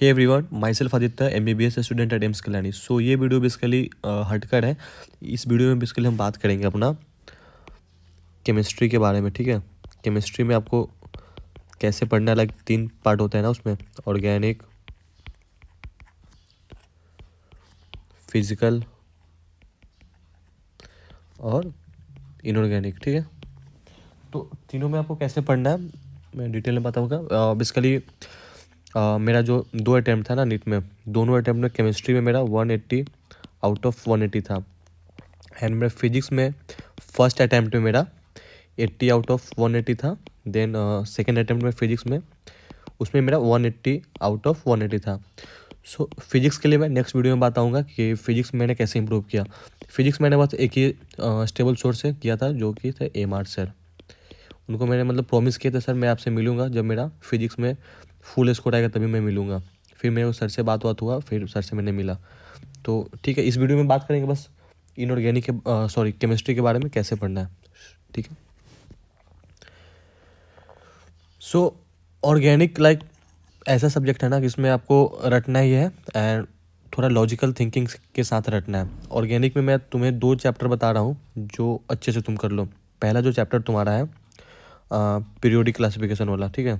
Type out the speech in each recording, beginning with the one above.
Hey everyone, myself Aditya MBBS student at AIIMS Kalyani. So ये video basically हटकर है। इस वीडियो में बेसिकली हम बात करेंगे अपना केमिस्ट्री के बारे में। ठीक है, केमिस्ट्री में आपको कैसे पढ़ना है, लाइक 3 पार्ट होते हैं ना उसमें, ऑर्गेनिक, फिजिकल और इनऑर्गेनिक। ठीक है, तो तीनों में आपको कैसे पढ़ना है मैं डिटेल में बताऊँगा। बेसिकली मेरा जो 2 अटैम्प्ट था ना नीट में, दोनों अटैम्प्ट में केमिस्ट्री में मेरा 180 आउट ऑफ 180 था। एंड मेरा फिजिक्स में फर्स्ट अटैम्प्ट में मेरा 80 आउट ऑफ 180 था। देन सेकेंड अटैम्प्ट में फिजिक्स में उसमें मेरा 180 आउट ऑफ 180 था। सो फिजिक्स के लिए मैं नेक्स्ट वीडियो में बताऊंगा कि फिजिक्स मैंने कैसे इंप्रूव किया। फिजिक्स मैंने बस एक ही स्टेबल सोर्स से किया था, जो कि थे एम आर सर। उनको मैंने मतलब प्रॉमिस किया था, सर मैं आपसे मिलूंगा जब मेरा फिजिक्स में फुल स्कोर आएगा तभी मैं मिलूंगा। फिर मेरे सर से बात हुआ, फिर सर से मैंने मिला। तो ठीक है, इस वीडियो में बात करेंगे बस इनऑर्गेनिक के केमिस्ट्री के बारे में कैसे पढ़ना है। ठीक है, सो ऑर्गेनिक लाइक ऐसा सब्जेक्ट है ना जिसमें आपको रटना ही है एंड थोड़ा लॉजिकल थिंकिंग के साथ रटना है। ऑर्गेनिक में मैं तुम्हें 2 चैप्टर बता रहा हूँ जो अच्छे से तुम कर लो। पहला जो चैप्टर तुम्हारा है पीरियोडिक क्लासिफिकेशन वाला। ठीक है,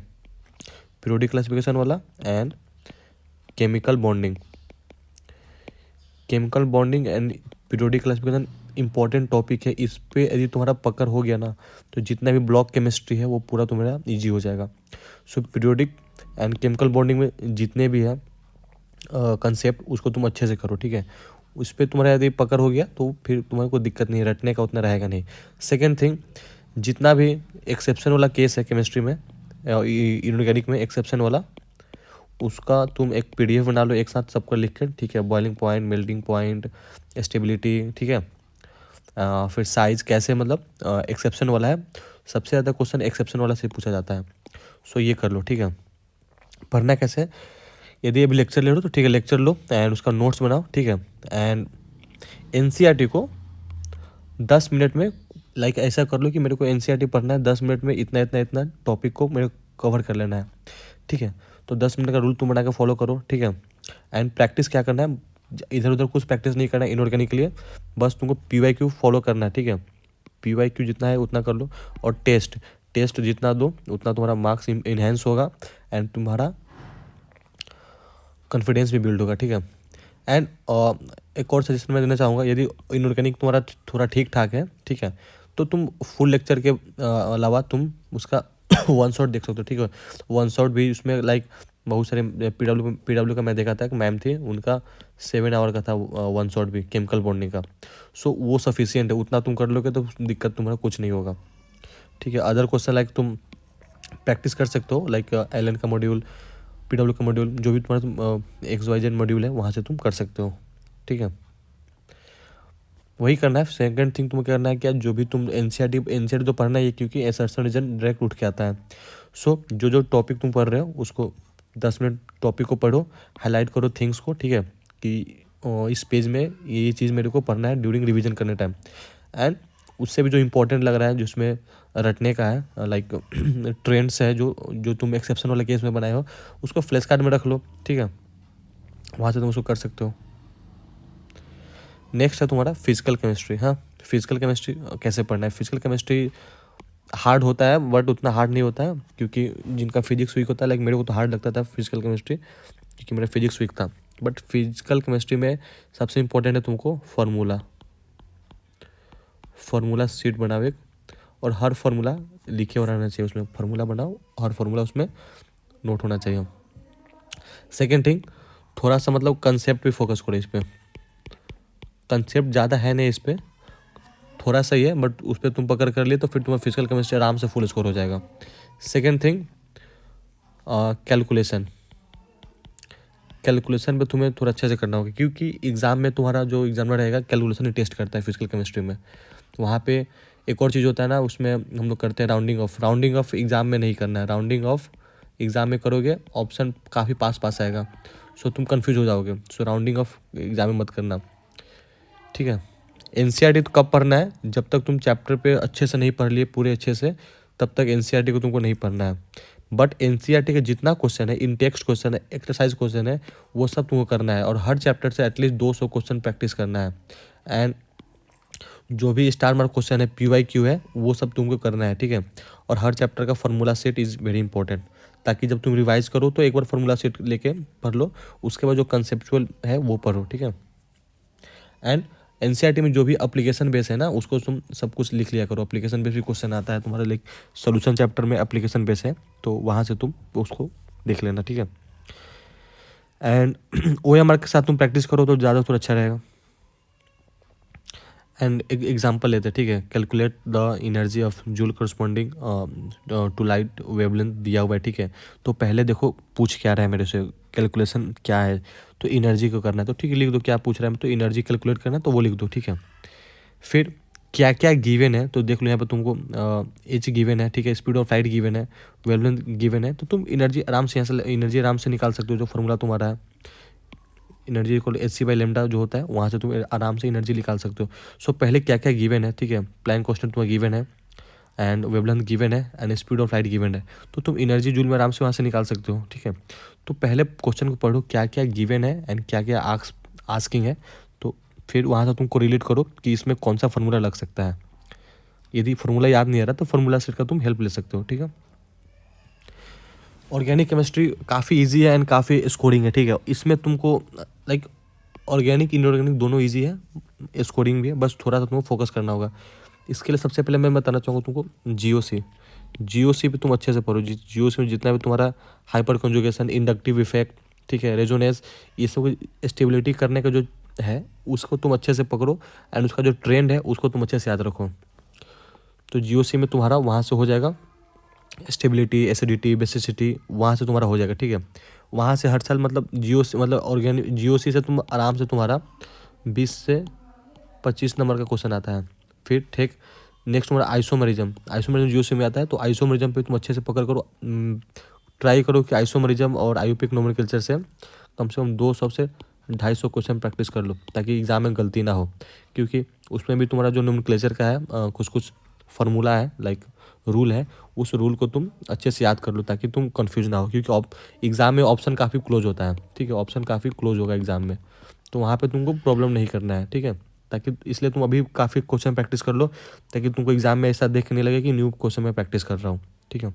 पीरियोडिक क्लासिफिकेशन वाला and chemical bonding. Chemical bonding and periodic classification important topic है। इस पे यदि तुम्हारा पकड़ हो गया ना, तो जितना भी ब्लॉक केमिस्ट्री है वो पूरा तुम्हारा इजी हो जाएगा। सो पीरियोडिक एंड केमिकल बॉन्डिंग में जितने भी है कंसेप्ट, उसको तुम अच्छे से करो। ठीक है, उस पर तुम्हारा यदि पकड़ हो गया तो फिर तुम्हारे को दिक्कत नहीं, रटने का उतना रहेगा नहीं। सेकेंड थिंग, जितना भी एक्सेप्शन वाला केस है केमिस्ट्री में, इनऑर्गेनिक में एक्सेप्शन वाला, उसका तुम एक PDF बना लो एक साथ सबको लिख कर। ठीक है, boiling point, melting point, stability. ठीक है, फिर साइज कैसे, मतलब एक्सेप्शन वाला है, सबसे ज़्यादा क्वेश्चन एक्सेप्शन वाला से पूछा जाता है। सो ये कर लो। ठीक है, पढ़ना कैसे, यदि अभी लेक्चर ले लो तो ठीक है, लेक्चर लो एंड उसका नोट्स बनाओ। ठीक है, एंड NCERT को 10 मिनट में, लाइक ऐसा कर लो कि मेरे को NCERT पढ़ना है 10 मिनट में, इतना इतना इतना टॉपिक को मेरे को कवर कर लेना है। ठीक है, तो 10 मिनट का रूल तुम बना के फॉलो करो। ठीक है, एंड प्रैक्टिस क्या करना है, इधर उधर कुछ प्रैक्टिस नहीं करना है इनऑर्गेनिक के लिए, बस तुमको PYQ फॉलो करना है। ठीक है, PYQ जितना है उतना कर लो, और टेस्ट टेस्ट जितना दो उतना तुम्हारा मार्क्स इन्हेंस होगा एंड तुम्हारा कॉन्फिडेंस भी बिल्ड होगा। ठीक है, एंड एक और सजेशन मैं देना चाहूँगा, यदि इनऑर्गेनिक तुम्हारा थोड़ा ठीक ठाक है, ठीक है, तो तुम फुल लेक्चर के अलावा तुम उसका वन शॉट देख सकते हो। ठीक है, वन शॉट भी उसमें लाइक बहुत सारे PW का मैं देखा था, एक मैम थी, उनका 7 आवर का था वन शॉट भी केमिकल बॉन्डिंग का। सो वो सफिशियंट है, उतना तुम कर लोगे तो दिक्कत तुम्हारा कुछ नहीं होगा। ठीक है, अदर क्वेश्चन लाइक तुम प्रैक्टिस कर सकते हो, लाइक एलन का मॉड्यूल, PW का मॉड्यूल, जो भी तुम्हारा XYZ मॉड्यूल है वहाँ से तुम कर सकते हो। ठीक है, वही करना है। सेकंड थिंग तुम्हें करना है क्या, जो भी तुम NCERT तो पढ़ना ही है, क्योंकि असर्शन रीजन डायरेक्ट उठ के आता है। सो जो जो टॉपिक तुम पढ़ रहे हो उसको 10 मिनट टॉपिक को पढ़ो, हाईलाइट करो थिंग्स को। ठीक है, कि इस पेज में ये चीज़ मेरे को पढ़ना है ड्यूरिंग रिवीजन करने टाइम। एंड उससे भी जो इंपॉर्टेंट लग रहा है, जिसमें रटने का है, लाइक ट्रेंड्स है जो जो तुम एक्सेप्शन वाला केस में बनाए हो, उसको फ्लैश कार्ड में रख लो। ठीक है, वहाँ से तुम उसको कर सकते हो। नेक्स्ट है तुम्हारा फिजिकल केमिस्ट्री। हाँ, फिजिकल केमिस्ट्री कैसे पढ़ना है। फिजिकल केमिस्ट्री हार्ड होता है बट उतना हार्ड नहीं होता है, क्योंकि जिनका फिजिक्स वीक होता है, लाइक मेरे को तो हार्ड लगता था फिजिकल केमिस्ट्री, क्योंकि मेरा फिजिक्स वीक था। बट फिजिकल केमिस्ट्री में सबसे इंपॉर्टेंट है तुमको फार्मूला शीट बनाओ एक, और हर फार्मूला लिखे हो रहना चाहिए उसमें। फार्मूला बनाओ, हर फार्मूला उसमें नोट होना चाहिए। सेकेंड थिंग, थोड़ा सा मतलब कंसेप्ट पे फोकस करो। इस पर कंसेप्ट ज़्यादा है नहीं, इस पर थोड़ा सा ही है, बट उस पर तुम पकड़ कर लिए तो फिर तुम्हारा फिजिकल केमिस्ट्री आराम से फुल स्कोर हो जाएगा। सेकेंड थिंग, कैलकुलेशन पे तुम्हें थोड़ा अच्छे से करना होगा, क्योंकि एग्ज़ाम में तुम्हारा जो एग्जामिनर रहेगा कैलकुलेशन ही टेस्ट करता है फिजिकल केमिस्ट्री में। तो वहाँ पे एक और चीज़ होता है ना, उसमें हम लोग करते हैं राउंडिंग ऑफ एग्ज़ाम में नहीं करना है। राउंडिंग ऑफ एग्ज़ाम में करोगे ऑप्शन काफ़ी पास आएगा, सो तुम कन्फ्यूज हो जाओगे। सो राउंडिंग ऑफ एग्ज़ाम में मत करना। ठीक है, NCERT तो कब पढ़ना है, जब तक तुम चैप्टर पे अच्छे से नहीं पढ़ लिए पूरे अच्छे से, तब तक NCERT को तुमको नहीं पढ़ना है। बट एनसीईआरटी का जितना क्वेश्चन है, इन टेक्स्ट क्वेश्चन है, एक्सरसाइज क्वेश्चन है, वो सब तुमको करना है और हर चैप्टर से एटलीस्ट 200 क्वेश्चन प्रैक्टिस करना है। एंड जो भी स्टार मार्क क्वेश्चन है, PYQ है, वो सब तुमको करना है, ठीक है। और हर चैप्टर का formula set is very important, ताकि जब तुम रिवाइज करो तो एक बार फार्मूला सेट लेके पढ़ लो, उसके बाद जो कंसेप्चुअल है वो पढ़ो, ठीक है। एंड एनसीईआरटी में जो भी एप्लीकेशन बेस है ना, उसको तुम सब कुछ लिख लिया करो। एप्लीकेशन बेस भी क्वेश्चन आता है तुम्हारा, लाइक सोल्यूशन चैप्टर में एप्लीकेशन बेस है, तो वहाँ से तुम उसको देख लेना, ठीक है। एंड OMR के साथ तुम प्रैक्टिस करो तो ज़्यादा थोड़ा अच्छा रहेगा। एंड एक एग्जाम्पल लेते हैं, ठीक है। Calculate the energy of joule corresponding to light wavelength दिया हुआ है, ठीक है। तो पहले देखो पूछ क्या रहा है मेरे से, कैलकुलेशन क्या है, तो एनर्जी को करना है, तो ठीक है लिख दो क्या पूछ रहा है, तो एनर्जी कैलकुलेट करना है तो वो लिख दो, ठीक है। फिर क्या क्या गिवन है तो देख लो, यहाँ पर तुमको एच गिवन है, ठीक है, स्पीड ऑफ लाइट गिवन है, वेवलेंथ गिवन है, तो तुम एनर्जी आराम से यहाँ से एनर्जी आराम से निकाल सकते हो। जो फॉर्मूला तुम्हारा है एनर्जी इक्वल HC/λ जो होता है, वहाँ से तुम आराम से एनर्जी निकाल सकते हो। सो पहले क्या क्या गिवन है, ठीक है। प्लैंक कांस्टेंट तुम्हारा गिवन है, एंड वेवलेंथ गिवन है, and speed of light given है, तो तुम एनर्जी जूल में आराम से वहाँ से निकाल सकते हो, ठीक है। तो पहले क्वेश्चन को पढ़ो क्या क्या गिवन है एंड क्या क्या आस्किंग है, तो फिर वहाँ से तुमको रिलेट करो कि इसमें कौन सा फार्मूला लग सकता है। यदि फार्मूला याद नहीं आ रहा तो फार्मूला सेट का तुम हेल्प ले सकते हो, ठीक है। ऑर्गेनिक केमिस्ट्री काफ़ी इजी है एंड काफ़ी स्कोरिंग है, ठीक है। इसमें तुमको लाइक ऑर्गेनिक इनऑर्गेनिक दोनों इजी है, स्कोरिंग भी है, बस थोड़ा सा तुमको फोकस करना होगा। इसके लिए सबसे पहले मैं बताना चाहूँगा तुमको GOC पे तुम अच्छे से पढ़ो। GOC में जितना भी तुम्हारा हाइपर कंजुगेशन, इंडक्टिव इफेक्ट, ठीक है, रेजोनेंस, ये सब स्टेबिलिटी करने का जो है उसको तुम अच्छे से पकड़ो, एंड उसका जो ट्रेंड है उसको तुम अच्छे से याद रखो। तो GOC में तुम्हारा वहाँ से हो जाएगा स्टेबिलिटी, एसिडिटी, बेसिसिटी, वहाँ से तुम्हारा हो जाएगा, ठीक है। वहाँ से हर साल मतलब GOC मतलब ऑर्गेनिक GOC से तुम आराम से तुम्हारा 20 से 25 नंबर का क्वेश्चन आता है। फिर ठीक नेक्स्ट तुम्हारा आइसोमरिज्म GOC में आता है, तो आइसोमरिज्म पे तुम अच्छे से पकड़ करो, ट्राई करो कि आइसोमरिज्म और आयुपिक नोमेनक्लेचर से कम 200 से 250 क्वेश्चन प्रैक्टिस कर लो, ताकि एग्जाम में गलती ना हो। क्योंकि उसमें भी तुम्हारा जो नोमेनक्लेचर का है कुछ कुछ फार्मूला है, लाइक रूल है, उस रूल को तुम अच्छे से याद कर लो ताकि तुम कंफ्यूज ना हो। क्योंकि एग्ज़ाम में ऑप्शन काफ़ी क्लोज होता है, ठीक है, ऑप्शन काफ़ी क्लोज होगा एग्ज़ाम में, तो वहाँ पे तुमको प्रॉब्लम नहीं करना है, ठीक है। ताकि इसलिए तुम अभी काफ़ी क्वेश्चन प्रैक्टिस कर लो, ताकि तुमको एग्जाम में ऐसा देखने लगे कि न्यू क्वेश्चन मैं प्रैक्टिस कर रहा हूँ, ठीक है।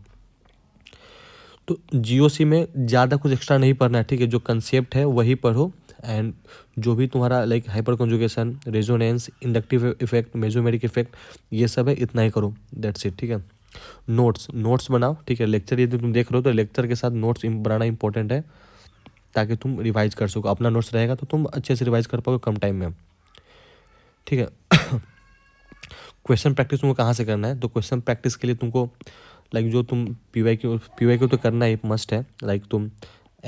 तो GOC में ज़्यादा कुछ एक्स्ट्रा नहीं पढ़ना है, ठीक है। जो कंसेप्ट है वही पढ़ो, एंड जो भी तुम्हारा like hyper conjugation, resonance, inductive effect, mesomeric effect, ये सब है, इतना ही करो, दैट्स इट, ठीक है। नोट्स बनाओ, ठीक है। लेक्चर यदि तुम देख रहे हो तो लेक्चर के साथ नोट्स बनाना इंपॉर्टेंट है, ताकि तुम रिवाइज कर सको। अपना नोट्स रहेगा तो तुम अच्छे से रिवाइज कर पाओगे कम टाइम में, ठीक है। क्वेश्चन प्रैक्टिस तुमको कहाँ से करना है, तो क्वेश्चन प्रैक्टिस के लिए तुमको लाइक जो तुम PYQ तो करना ही मस्ट है। लाइक तुम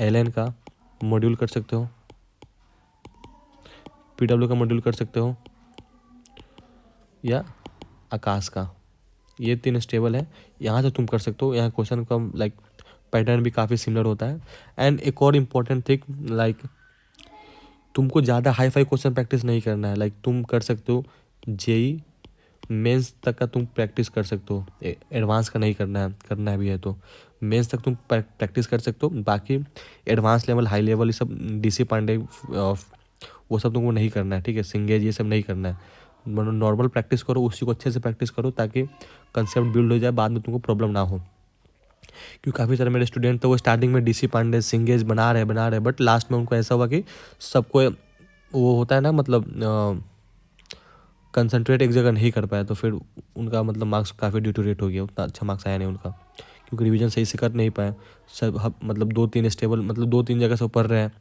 LN का मॉड्यूल कर सकते हो, PW का मॉड्यूल कर सकते हो, या आकाश का, ये 3 स्टेबल है, यहाँ से तुम कर सकते हो। यहाँ क्वेश्चन का लाइक पैटर्न भी काफ़ी सिमिलर होता है। एंड एक और इम्पॉर्टेंट थिंग, लाइक तुमको ज़्यादा हाई फाई क्वेश्चन प्रैक्टिस नहीं करना है। लाइक तुम कर सकते हो JEE मेंस तक का तुम प्रैक्टिस कर सकते हो, एडवांस का नहीं करना है भी है तो मेंस तक तुम प्रैक्टिस कर सकते हो। बाकी एडवांस लेवल, हाई लेवल, ये सब DC पांडे वो सब तुमको नहीं करना है, ठीक है। सिंगेज ये सब नहीं करना है, नॉर्मल प्रैक्टिस करो, उसी को अच्छे से प्रैक्टिस करो, ताकि कंसेप्ट बिल्ड हो जाए, बाद में तुमको प्रॉब्लम ना हो। क्योंकि काफ़ी सारे मेरे स्टूडेंट तो वो स्टार्टिंग में DC पांडे, सिंगेज बना रहे, बट लास्ट में उनको ऐसा हुआ कि सबको वो होता है ना, मतलब कंसंट्रेट एक जगह नहीं कर पाया, तो फिर उनका मतलब मार्क्स काफ़ी डिटोरेट हो गया, उतना अच्छा मार्क्स आया नहीं उनका, क्योंकि रिवीजन सही से कर नहीं पाए सब। मतलब 2-3 स्टेबल, मतलब 2-3 जगह से पढ़ रहे हैं,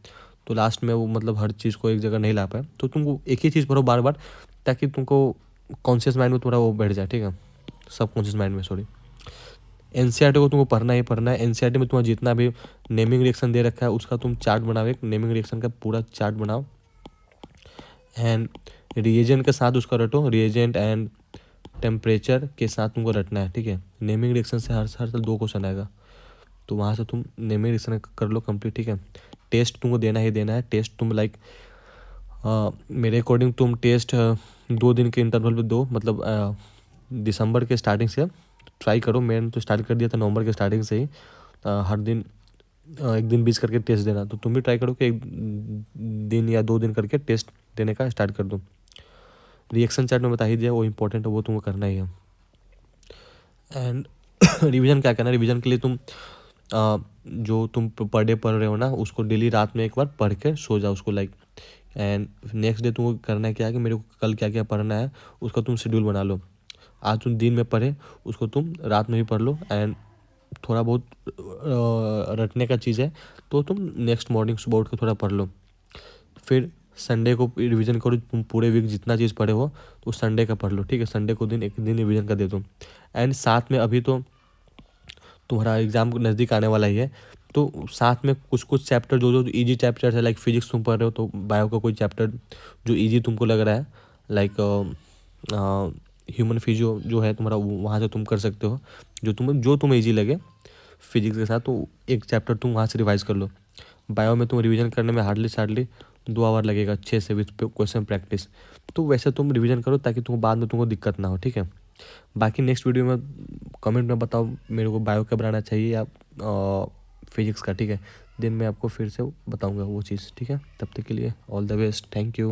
तो लास्ट में वो मतलब हर चीज़ को एक जगह नहीं ला पाए। तो तुमको एक ही चीज़ पढ़ो बार बार, ताकि तुमको कॉन्शियस माइंड में थोड़ा वो बैठ जाए, ठीक है, सब कॉन्शियस माइंड में, सॉरी। NCERT को तुमको पढ़ना ही पढ़ना है। NCERT में तुम्हारा जितना भी नेमिंग रिएक्शन दे रखा है उसका तुम चार्ट बनाओ, एक नेमिंग रिएक्शन का पूरा चार्ट बनाओ, एंड रिएजेंट के साथ उसका रटो, रिएजेंट एंड टेम्परेचर के साथ तुमको रटना है, ठीक है। नेमिंग रिएक्शन से हर साल 2 क्वेश्चन आएगा, तो वहाँ से तुम नेमिंग रिएक्शन कर लो कंप्लीट, ठीक है। टेस्ट तुमको देना ही देना है। टेस्ट तुम लाइक मेरे अकॉर्डिंग तुम टेस्ट 2 दिन के इंटरवल पे दो, मतलब दिसंबर के स्टार्टिंग से ट्राई करो। मैंने तो स्टार्ट कर दिया था नवंबर के स्टार्टिंग से ही, हर दिन एक दिन बीच करके टेस्ट देना, तो तुम भी ट्राई करो कि एक दिन या 2 दिन करके टेस्ट देने का स्टार्ट कर दो। रिएक्शन चार्ट में बता ही दिया, वो इंपॉर्टेंट है, वो तुमको करना ही है। एंड रिवीजन क्या करना है, रिवीजन के लिए तुम जो तुम पर डे पढ़ रहे हो ना, उसको डेली रात में एक बार पढ़ के सो जाओ उसको लाइक। एंड नेक्स्ट डे तुमको करना है क्या है कि मेरे को कल क्या क्या पढ़ना है उसका तुम शेड्यूल बना लो। आज तुम दिन में पढ़े उसको तुम रात में भी पढ़ लो। एंड थोड़ा बहुत रटने का चीज़ है तो तुम नेक्स्ट मॉर्निंग सुबह उठ के थोड़ा पढ़ लो। फिर संडे को रिवीजन करो, तुम पूरे वीक जितना चीज़ पढ़े हो तो संडे का पढ़ लो, ठीक है। संडे को दिन एक दिन रिवीजन का दे दो। एंड साथ में अभी तो तुम्हारा एग्जाम नज़दीक आने वाला ही है, तो साथ में कुछ कुछ चैप्टर जो जो इजी चैप्टर है, लाइक फिजिक्स तुम पढ़ रहे हो तो बायो का कोई चैप्टर जो इजी तुमको लग रहा है, लाइक ह्यूमन फिजियो जो है तुम्हारा, वहाँ से तुम कर सकते हो जो तुम्हें इजी लगे फिजिक्स के साथ, तो एक चैप्टर तुम वहाँ से रिवाइज कर लो। बायो में तुम रिवीजन करने में हार्डली 2 आवर लगेगा, 6 से विथ क्वेश्चन प्रैक्टिस। तो वैसे तुम रिवीजन करो ताकि तुमको बाद में तुमको दिक्कत ना हो, ठीक है। बाकी नेक्स्ट वीडियो में कमेंट में बताओ मेरे को बायो का बनाना चाहिए या फिजिक्स का, ठीक है। दिन में आपको फिर से बताऊंगा वो चीज़, ठीक है। तब तक के लिए all the best, thank you.